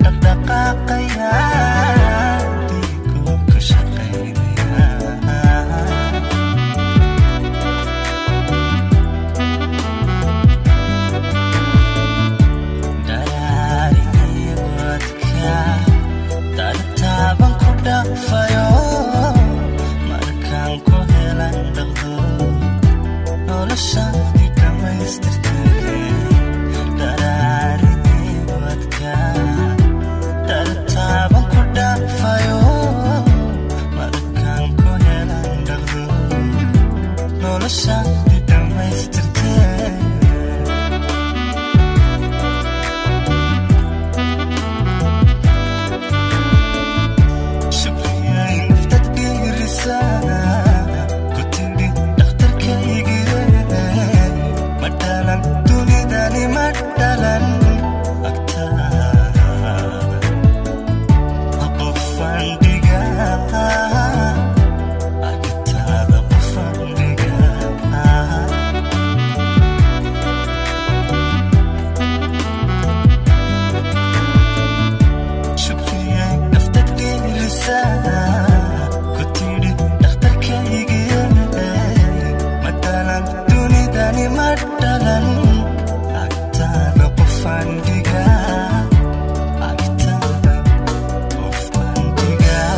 dhaqdhaqaaqaya dhiiguu ku shaqaynaya daraarigii wadka dartaaban ku dhafayo markaan ku helan dhaqdo noloshaadii dhammaystirtay daraarigii wadka dartaaban ku dhafayo markaan ku helan dhaqdo noloshaadii dhammaystirtay shukriyay naftad dhiirisana ku tidhi dhakhtarkaygiye ma dhalan dunidani ma dhalan agtaada qofaan dhigaa agtaada qofaan dhigaa shukriyay naftad dhiirisana ku tidhi dhakhtarkaygiye ma dhalan dunidani ma dhalan agtaada qofaan dhigaa agtaada qofaan dhigaa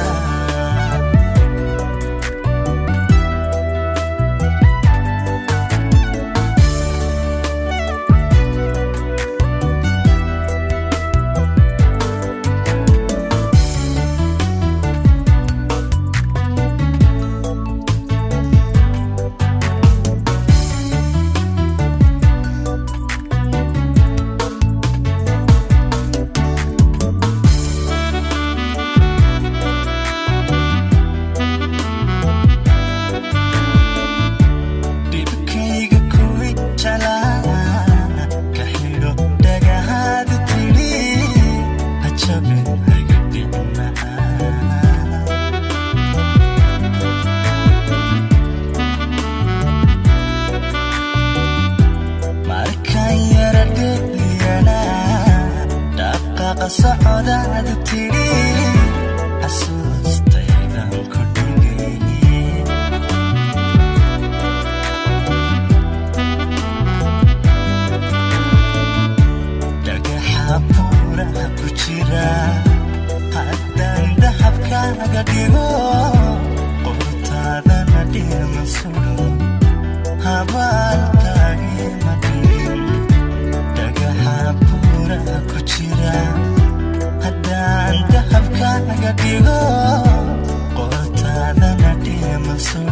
dhibkayga kuwii jeclaa ka xidho dhagahaada tidhi ha jabin haga dhicnaa markaan yara dheliyana dhaqaaqa socodaada tidhi xasuustaydan ku dhigay dhagaxa buuraha ku jira haddaan dahabkaaga dhigo qortaadana dhima sudo habaalkaagii ma dhigin dhagaxa buuraha ku jira haddaan dahabkaaga dhigo qortaadana dhima sudo